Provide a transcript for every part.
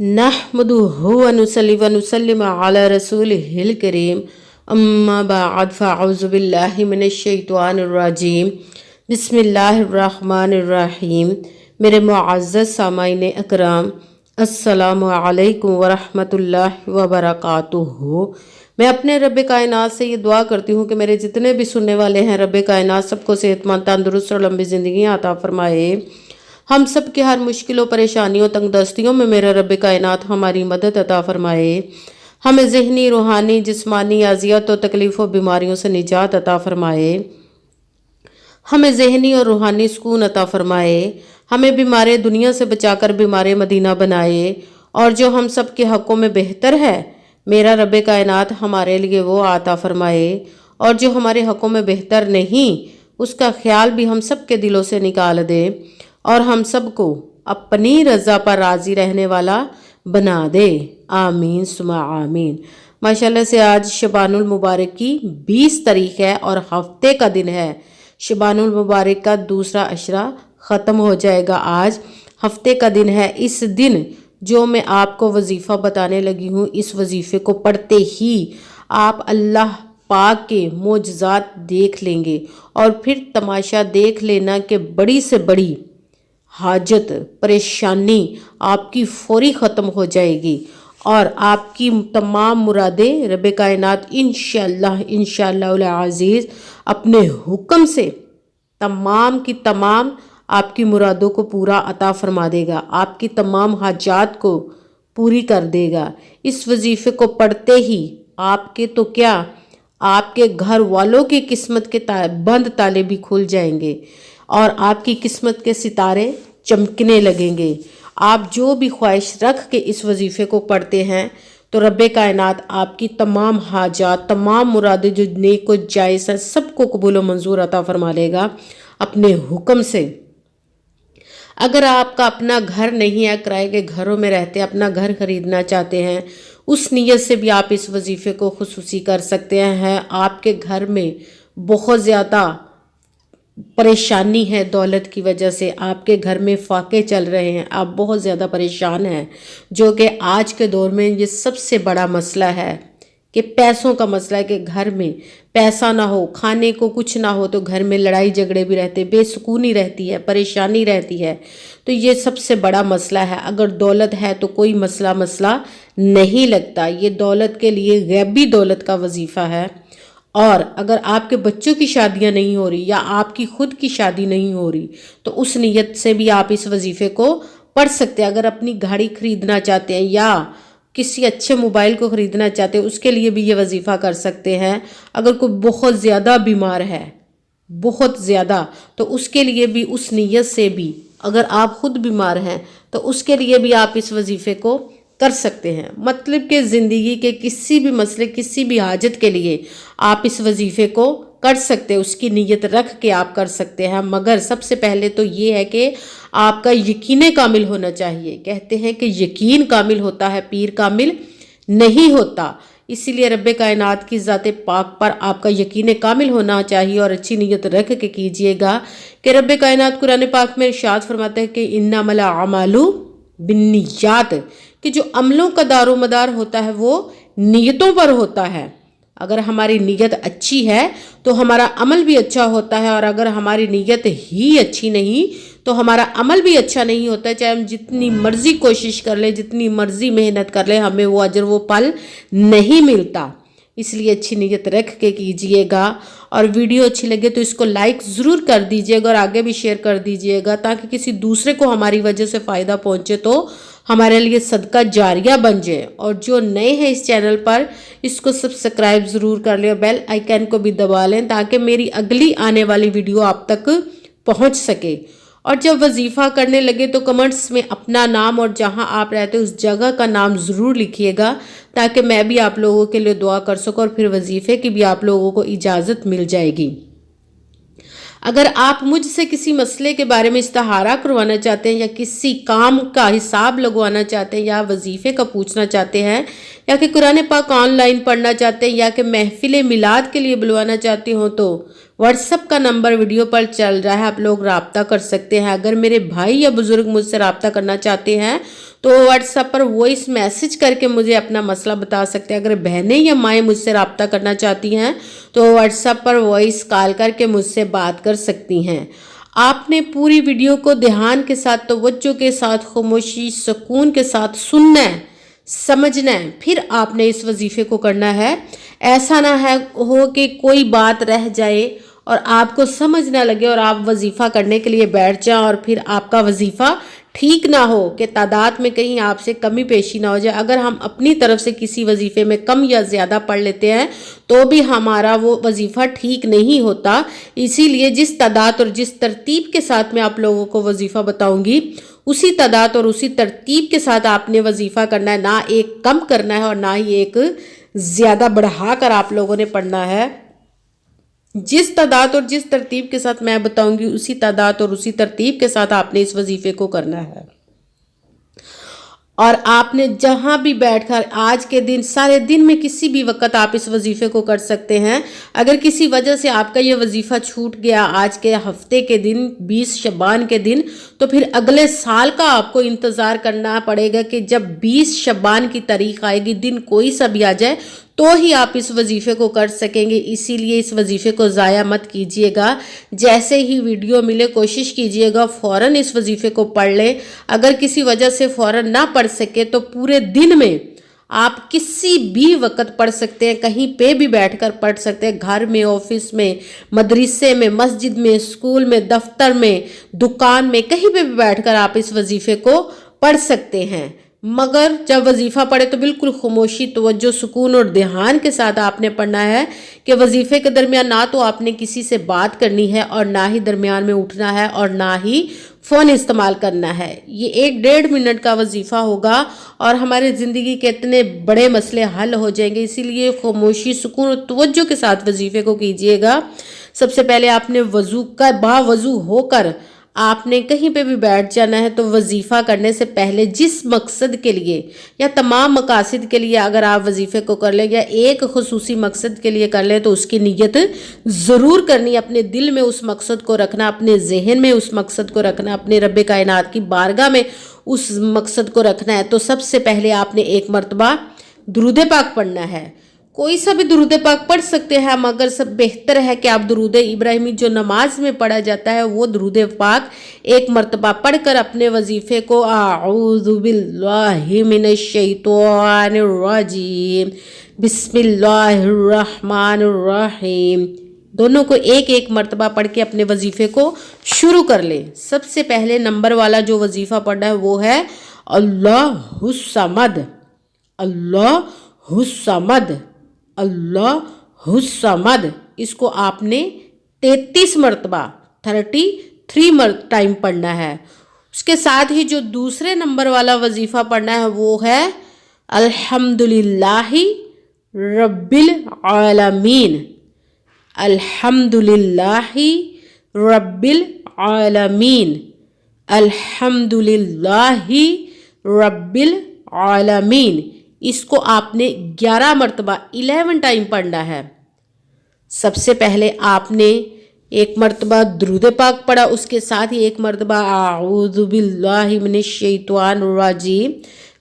नहमदुहु व नुसल्ली व नुसल्लिम अला रसूलिहिल करीम अम्मा बाद फ़अऊज़ु बिल्लाहि मिनश शैतानिर रजीम बिस्मिल्लाहिर रहमानिर रहीम। मेरे मुअज़्ज़ज़ सामाईन अकराम, अस्सलामु अलैकुम व रहमतुल्लाहि व बरकातुहू। मैं अपने रब कायनात से ये दुआ करती हूँ कि मेरे जितने भी सुनने वाले हैं, रब कायनात सबको सेहतमंद, तंदुरुस्त और लंबी ज़िंदगी अता फरमाए। हम सब की हर मुश्किलों, परेशानियों, तंगदस्तियों में मेरा रब कायनात हमारी मदद अता फरमाए। हमें ज़हनी, रूहानी, जिस्मानी अज़ियत और तकलीफ़ और बीमारियों से निजात अता फरमाए। हमें ज़हनी और रूहानी सुकून अता फरमाए। हमें बीमार दुनिया से बचाकर बीमार मदीना बनाए। और जो हम सब के हक़ों में बेहतर है, मेरा रब कायनात हमारे लिए वो अता फरमाए। और जो हमारे हक़ों में बेहतर नहीं, उसका ख्याल भी हम सब के दिलों से निकाल दे और हम सबको अपनी रज़ा पर राज़ी रहने वाला बना दे। आमीन सुमा आमीन। माशाल्लाह से आज शबानुल मुबारक की 20 तारीख है और हफ्ते का दिन है। शबानुल मुबारक का दूसरा अशरा ख़त्म हो जाएगा। आज हफ्ते का दिन है। इस दिन जो मैं आपको वजीफ़ा बताने लगी हूँ, इस वजीफ़े को पढ़ते ही आप अल्लाह पाक के मोजज़ात देख लेंगे और फिर तमाशा देख लेना कि बड़ी से बड़ी हाजत, परेशानी आपकी फौरी ख़त्म हो जाएगी और आपकी तमाम मुरादें रब कायनात इंशाअल्लाह अज़ीज़ अपने हुक्म से तमाम की तमाम आपकी मुरादों को पूरा अता फरमा देगा, आपकी तमाम हाजात को पूरी कर देगा। इस वजीफ़े को पढ़ते ही आपके तो क्या, आपके घर वालों की किस्मत के बंद ताले भी खुल जाएंगे और आपकी किस्मत के सितारे चमकने लगेंगे। आप जो भी ख्वाहिश रख के इस वजीफ़े को पढ़ते हैं तो रब कायनात आपकी तमाम हाजात, तमाम मुरादें जो नेक व जायज़ हैं, सबको कबूल व मंजूर अता फरमा लेगा अपने हुक्म से। अगर आपका अपना घर नहीं है, किराए के घरों में रहते हैं, अपना घर खरीदना चाहते हैं, उस नीयत से भी आप इस वजीफ़े को खुसूसी कर सकते हैं। आपके घर में बहुत ज़्यादा परेशानी है, दौलत की वजह से आपके घर में फाके चल रहे हैं, आप बहुत ज़्यादा परेशान हैं, जो कि आज के दौर में ये सबसे बड़ा मसला है कि पैसों का मसला है कि घर में पैसा ना हो, खाने को कुछ ना हो, तो घर में लड़ाई झगड़े भी रहते, बेसुकूनी रहती है, परेशानी रहती है। तो ये सबसे बड़ा मसला है। अगर दौलत है तो कोई मसला नहीं लगता। ये दौलत के लिए गैबी दौलत का वजीफ़ा है। और अगर आपके बच्चों की शादियां नहीं हो रही या आपकी खुद की शादी नहीं हो रही, तो उस नीयत से भी आप इस वजीफ़े को पढ़ सकते हैं। अगर अपनी गाड़ी खरीदना चाहते हैं या किसी अच्छे मोबाइल को ख़रीदना चाहते हैं, उसके लिए भी ये वजीफ़ा कर सकते हैं। अगर कोई बहुत ज़्यादा बीमार है, बहुत ज़्यादा, तो उसके लिए भी उस नीयत से भी, अगर आप खुद बीमार हैं तो उसके लिए भी आप इस वजीफ़े को कर सकते हैं। मतलब कि ज़िंदगी के किसी भी मसले, किसी भी हाजत के लिए आप इस वजीफ़े को कर सकते हैं, उसकी नीयत रख के आप कर सकते हैं। मगर सबसे पहले तो ये है कि आपका यकीन कामिल होना चाहिए। कहते हैं कि यकीन कामिल होता है, पीर कामिल नहीं होता। इसीलिए रब कायनात की ज़ात पाक पर आपका यकीन कामिल होना चाहिए और अच्छी नीयत रख के कीजिएगा कि रब कायनात कुरान पाक में इरशाद फरमाते हैं कि इन्नमल अमालु बिन्नियात, कि जो अमलों का दारोमदार होता है वो नीयतों पर होता है। अगर हमारी नीयत अच्छी है तो हमारा अमल भी अच्छा होता है, और अगर हमारी नीयत ही अच्छी नहीं तो हमारा अमल भी अच्छा नहीं होता। चाहे हम जितनी मर्जी कोशिश कर ले, जितनी मर्जी मेहनत कर ले, हमें वो अजर, वो फल नहीं मिलता। इसलिए अच्छी नीयत रख के कीजिएगा। और वीडियो अच्छी लगे तो इसको लाइक ज़रूर कर दीजिएगा और आगे भी शेयर कर दीजिएगा, ताकि किसी दूसरे को हमारी वजह से फ़ायदा पहुँचे तो हमारे लिए सदका जारिया बन जाए। और जो नए हैं इस चैनल पर, इसको सब्सक्राइब ज़रूर कर लें और बेल आइकन को भी दबा लें, ताकि मेरी अगली आने वाली वीडियो आप तक पहुंच सके। और जब वजीफ़ा करने लगे तो कमेंट्स में अपना नाम और जहां आप रहते उस जगह का नाम ज़रूर लिखिएगा, ताकि मैं भी आप लोगों के लिए दुआ कर सकूँ और फिर वजीफ़े की भी आप लोगों को इजाज़त मिल जाएगी। अगर आप मुझसे किसी मसले के बारे में इस्तिहारा करवाना चाहते हैं या किसी काम का हिसाब लगवाना चाहते हैं या वजीफ़े का पूछना चाहते हैं या कि कुरान पाक ऑनलाइन पढ़ना चाहते हैं या कि महफिल मिलाद के लिए बुलवाना चाहते हो, तो व्हाट्सएप का नंबर वीडियो पर चल रहा है, आप लोग रब्ता कर सकते हैं। अगर मेरे भाई या बुजुर्ग मुझसे रब्ता करना चाहते हैं तो व्हाट्सएप पर वॉइस मैसेज करके मुझे अपना मसला बता सकते हैं। अगर बहनें या माएँ मुझसे रब्ता करना चाहती हैं तो व्हाट्सएप पर वॉइस कॉल करके मुझसे बात कर सकती हैं। आपने पूरी वीडियो को ध्यान के साथ, तवज्जो के साथ, खामोशी सुकून के साथ सुनना है, समझना है, फिर आपने इस वजीफे को करना है। ऐसा ना हो कि कोई बात रह जाए और आपको समझ ना लगे और आप वजीफ़ा करने के लिए बैठ जाएं और फिर आपका वजीफ़ा ठीक ना हो, कि तादाद में कहीं आपसे कमी पेशी ना हो जाए। अगर हम अपनी तरफ से किसी वजीफ़े में कम या ज़्यादा पढ़ लेते हैं तो भी हमारा वो वजीफ़ा ठीक नहीं होता। इसीलिए जिस तादाद और जिस तरतीब के साथ मैं आप लोगों को वजीफ़ा बताऊंगी, उसी तादाद और उसी तरतीब के साथ आपने वजीफ़ा करना है, ना एक कम करना है और ना ही एक ज़्यादा बढ़ा कर आप लोगों ने पढ़ना है। जिस तादाद और जिस तरतीब के साथ मैं बताऊंगी, उसी तादाद और उसी तरतीब के साथ आपने इस वजीफे को करना है। और आपने जहां भी बैठकर आज के दिन, सारे दिन में किसी भी वक्त आप इस वजीफे को कर सकते हैं। अगर किसी वजह से आपका ये वजीफा छूट गया आज के हफ्ते के दिन, 20 शबान के दिन, तो फिर अगले साल का आपको इंतज़ार करना पड़ेगा कि जब 20 शबान की तारीख आएगी, दिन कोई सा भी आ जाए, तो ही आप इस वजीफे को कर सकेंगे। इसीलिए इस वजीफे को ज़ाया मत कीजिएगा। जैसे ही वीडियो मिले कोशिश कीजिएगा फ़ौरन इस वजीफे को पढ़ लें। अगर किसी वजह से फ़ौरन ना पढ़ सके तो पूरे दिन में आप किसी भी वक्त पढ़ सकते हैं, कहीं पे भी बैठकर पढ़ सकते हैं, घर में, ऑफिस में, मदरसे में, मस्जिद में, स्कूल में, दफ्तर में, दुकान में, कहीं पे भी बैठकर आप इस वजीफे को पढ़ सकते हैं। मगर जब वजीफ़ा पढ़े तो बिल्कुल खामोशी, तवज्जो, सुकून और ध्यान के साथ आपने पढ़ना है कि वजीफ़े के दरमियान ना तो आपने किसी से बात करनी है और ना ही दरमियान में उठना है और ना ही फ़ोन इस्तेमाल करना है। ये 1-1.5 मिनट का वजीफ़ा होगा और हमारे ज़िंदगी के इतने बड़े मसले हल हो जाएंगे। इसीलिए खामोशी, सुकून और तवज्जो के साथ वजीफ़े को कीजिएगा। सबसे पहले आपने बावज़ू होकर आपने कहीं पे भी बैठ जाना है। तो वजीफ़ा करने से पहले जिस मकसद के लिए या तमाम मकासद के लिए अगर आप वजीफ़े को कर लें या एक खुसूसी मकसद के लिए कर लें तो उसकी नीयत ज़रूर करनी। अपने दिल में उस मकसद को रखना, अपने जहन में उस मकसद को रखना, अपने रब्बे कायनात की बारगाह में उस मकसद को रखना है। तो सबसे पहले आपने एक मरतबा दुरूद पाक पढ़ना है। कोई सा भी दुरूद पाक पढ़ सकते हैं, मगर सब बेहतर है कि आप दुरूद इब्राहिमी जो नमाज में पढ़ा जाता है वो दुरूद पाक एक मरतबा पढ़कर अपने वजीफ़े को आऊज़ु बिल्लाहि मिनश शैतानिर रजीम, बिस्मिल्लाहिर रहमानिर रहीम, दोनों को एक एक मरतबा पढ़ के अपने वजीफ़े को शुरू कर लें। सबसे पहले नंबर वाला जो वजीफ़ा पढ़ना है वो है अल्लाहुस समद, अल्लाहुस समद, अल्लाहुस समद। इसको आपने 33 मरतबा 33 टाइम पढ़ना है। उसके साथ ही जो दूसरे नंबर वाला वजीफ़ा पढ़ना है वो है अल्हम्दुलिल्लाहि रब्बिल आलमीन, अल्हम्दुलिल्लाहि रब्बिल आलमीन, अल्हम्दुलिल्लाहि रब्बिल आलमीन। इसको आपने 11 मरतबा 11 टाइम पढ़ना है। सबसे पहले आपने एक मरतबा दुरूद पाक पढ़ा, उसके साथ ही एक मरतबा आऊज़ु बिल्लाहि मिनश शैतानिर रजीम,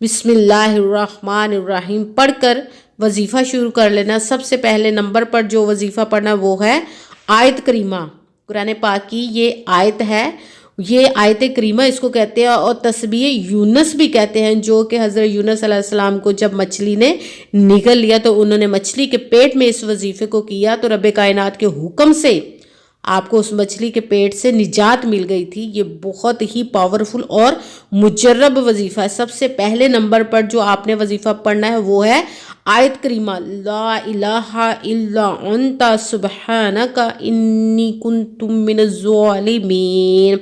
बिस्मिल्लाहिर रहमानिर रहीम पढ़कर वजीफ़ा शुरू कर लेना। सबसे पहले नंबर पर जो वजीफ़ा पढ़ना वो है आयत करीमा, कुरान पाक की ये आयत है, ये आयत करीमा इसको कहते हैं और तस्बीह यूनस भी कहते हैं, जो कि हज़रत यूनस अलैहिस्सलाम को जब मछली ने निगल लिया तो उन्होंने मछली के पेट में इस वजीफ़े को किया तो रब्बे कायनात के हुक्म से आपको उस मछली के पेट से निजात मिल गई थी। ये बहुत ही पावरफुल और मुजर्रब वजीफ़ा है। सबसे पहले नंबर पर जो आपने वजीफ़ा पढ़ना है वो है आयत करीमा, ला इलाहा इल्ला अंता सुब्हानका इन्नी कुन्तु मिनज़ ज़ालिमीन,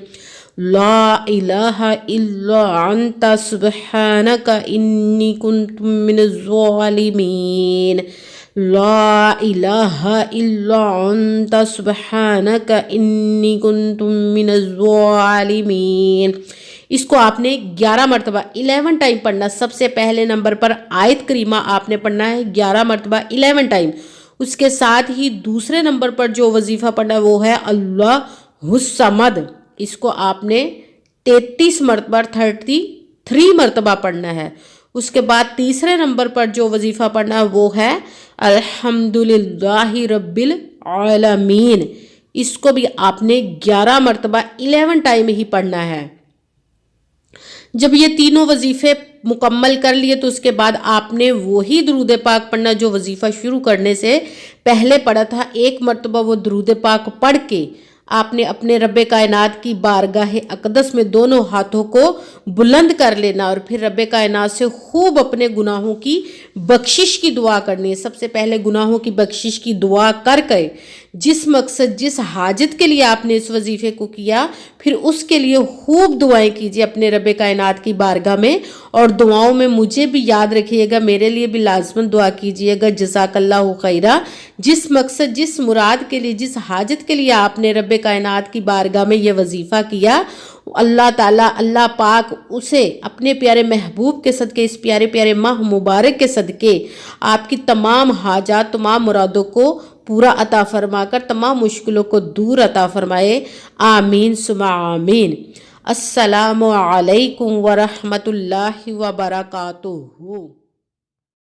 ला इलाहा इल्ला अंता सुब्हानका इन्नी कुन्तु मिनज़ ज़ालिमीन, ला इलाहा इल्ला अंता सुब्हानका इन्नी कुन्तु मिनज़ ज़ालिमीन। इसको आपने 11 मरतबा 11 टाइम पढ़ना। सबसे पहले नंबर पर आयत करीमा आपने पढ़ना है 11 मरतबा 11 टाइम। اس کے ساتھ ہی دوسرے نمبر پر جو وظیفہ پڑھنا ہے وہ ہے اللہ الصمد، اس کو آپ نے 33 مرتبہ 33 مرتبہ پڑھنا ہے۔ اس کے بعد تیسرے نمبر پر جو وظیفہ پڑھنا ہے وہ ہے الحمدللہ رب العالمین، اس کو بھی آپ نے 11 مرتبہ 11 ٹائم ہی پڑھنا ہے۔ جب یہ تینوں وظیفے مکمل کر لیے تو اس کے بعد آپ نے وہی درود پاک پڑھنا جو وظیفہ شروع کرنے سے پہلے پڑھا تھا۔ 1 مرتبہ وہ درود پاک پڑھ کے آپ نے اپنے رب کائنات کی بارگاہ اقدس میں دونوں ہاتھوں کو بلند کر لینا اور پھر رب کائنات سے خوب اپنے گناہوں کی بخشش کی دعا کرنی ہے۔ سب سے پہلے گناہوں کی بخشش کی دعا کر کے جس مقصد جس حاجت کے لیے آپ نے اس وظیفے کو کیا، پھر اس کے لیے خوب دعائیں کیجیے اپنے رب کائنات کی بارگاہ میں، اور دعاؤں میں مجھے بھی یاد رکھیے گا، میرے لیے بھی لازماً دعا کیجیے گا جزاک اللہ خیرہ۔ جس مقصد جس مراد کے لیے جس حاجت کے لیے آپ نے رب کائنات کی بارگاہ میں یہ وظیفہ کیا، اللہ تعالیٰ اللہ پاک اسے اپنے پیارے محبوب کے صدقے، اس پیارے پیارے ماہ مبارک کے صدقے آپ کی تمام حاجات تمام مرادوں کو پورا عطا فرما کر تمام مشکلوں کو دور عطا فرمائے، آمین ثم آمین۔ السلام علیکم ورحمۃ اللہ وبرکاتہ۔